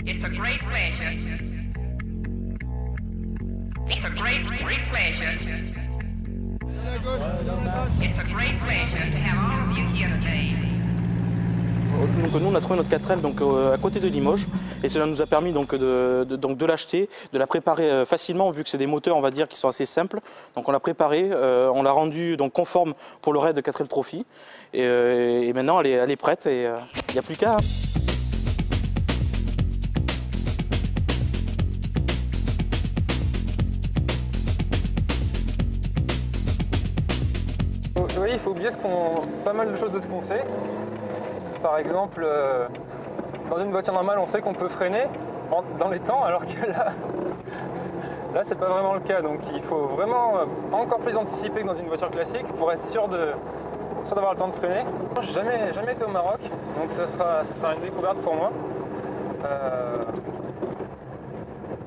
It's a great pleasure. It's a great pleasure. It's a great pleasure to have all of you here today. Donc nous on a trouvé notre 4L donc, à côté de Limoges et cela nous a permis donc, de l'acheter, de la préparer facilement vu que c'est des moteurs on va dire qui sont assez simples. Donc on l'a préparé, on l'a rendu donc, conforme pour le raid de 4L Trophy et maintenant elle est prête et il n'y a plus qu'à. Oui, il faut oublier pas mal de choses de ce qu'on sait. Par exemple, dans une voiture normale, on sait qu'on peut freiner dans les temps, alors que là c'est pas vraiment le cas. Donc il faut vraiment encore plus anticiper que dans une voiture classique pour être sûr d'avoir le temps de freiner. J'ai jamais été au Maroc, donc ça sera une découverte pour moi.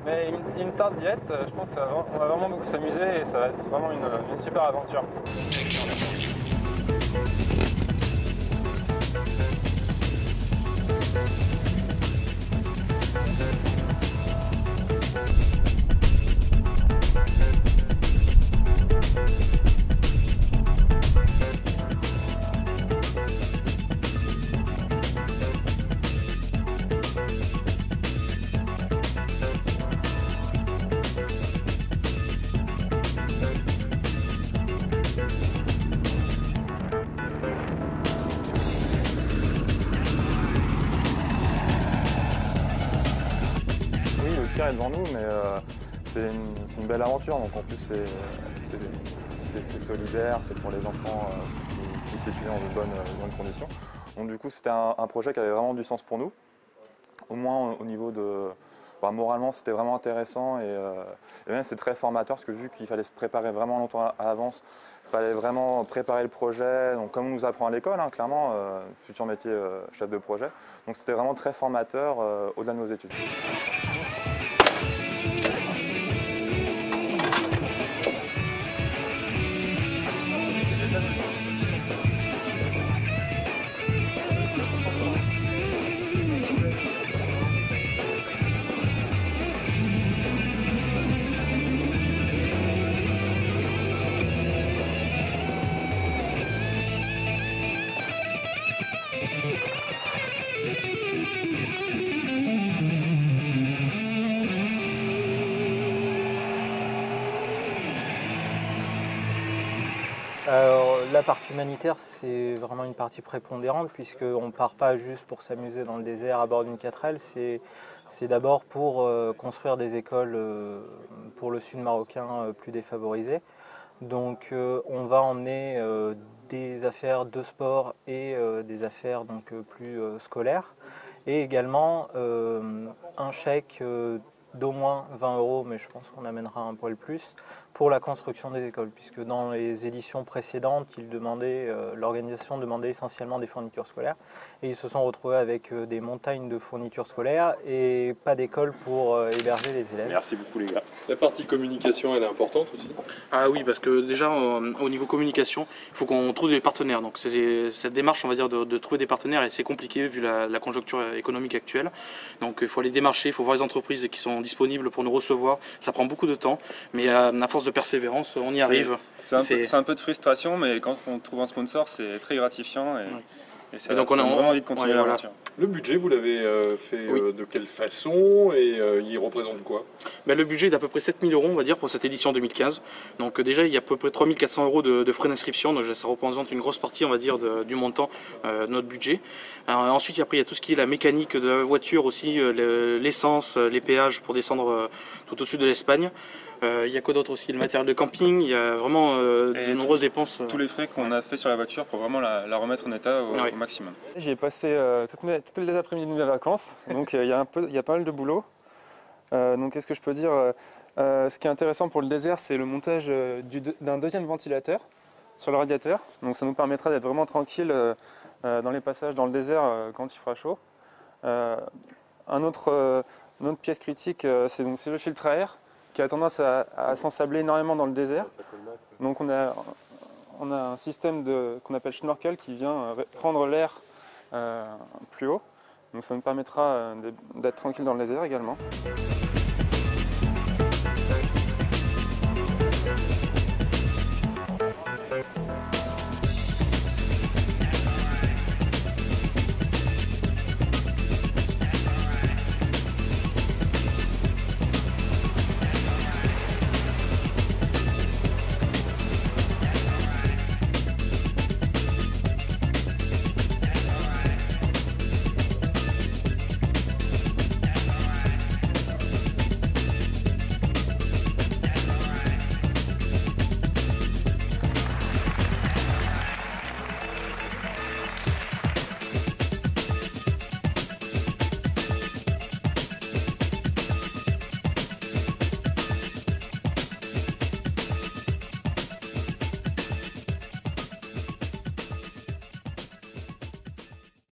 Mais il me tarde d'y être, je pense qu'on va vraiment beaucoup s'amuser et ça va être vraiment une super aventure. Est devant nous, mais c'est une belle aventure. Donc en plus c'est solidaire, c'est pour les enfants qui puissent étudier dans de bonnes conditions. Donc du coup c'était un projet qui avait vraiment du sens pour nous, au moins au niveau de... moralement c'était vraiment intéressant et même c'est très formateur parce que vu qu'il fallait se préparer vraiment longtemps à l'avance, il fallait vraiment préparer le projet, donc comme on nous apprend à l'école, hein, clairement, futur métier chef de projet. Donc c'était vraiment très formateur au-delà de nos études. Alors, la partie humanitaire, c'est vraiment une partie prépondérante puisqu'on ne part pas juste pour s'amuser dans le désert à bord d'une 4L, c'est d'abord pour construire des écoles pour le sud marocain plus défavorisé. Donc on va emmener des affaires de sport et des affaires donc, plus scolaires et également un chèque d'au moins 20 €, mais je pense qu'on amènera un poil plus, pour la construction des écoles, puisque dans les éditions précédentes, l'organisation demandait essentiellement des fournitures scolaires, et ils se sont retrouvés avec des montagnes de fournitures scolaires et pas d'école pour héberger les élèves. Merci beaucoup les gars. La partie communication, elle est importante aussi? Ah oui, parce que déjà au niveau communication, il faut qu'on trouve des partenaires. Donc c'est cette démarche, on va dire, de trouver des partenaires et c'est compliqué vu la conjoncture économique actuelle. Donc il faut aller démarcher, il faut voir les entreprises qui sont disponibles pour nous recevoir. Ça prend beaucoup de temps, mais à force de persévérance, on y arrive. C'est un peu de frustration, mais quand on trouve un sponsor, c'est très gratifiant et ça donc donne vraiment envie de continuer l'aventure. Le budget, vous l'avez fait de quelle façon et il représente quoi? Le budget est d'à peu près 7 000 € on va dire pour cette édition 2015. Donc déjà il y a à peu près 3 400 € de frais d'inscription, donc ça représente une grosse partie on va dire du montant de notre budget. Ensuite après il y a tout ce qui est la mécanique de la voiture aussi, l'essence, les péages pour descendre tout au sud de l'Espagne. Il y a quoi d'autre aussi? Le matériel de camping, il y a vraiment de nombreuses dépenses. Tous les frais qu'on a fait sur la voiture pour vraiment la remettre en état au maximum. J'y ai passé toutes les après-midi de mes vacances, donc il y a pas mal de boulot. Donc qu'est-ce que je peux dire? Ce qui est intéressant pour le désert, c'est le montage d'un deuxième ventilateur sur le radiateur. Donc ça nous permettra d'être vraiment tranquille dans les passages dans le désert quand il fera chaud. Une autre pièce critique, c'est le filtre à air, qui a tendance à s'ensabler énormément dans le désert. Donc on a un système qu'on appelle schnorkel qui vient prendre l'air plus haut Donc ça nous permettra d'être tranquille dans le désert également.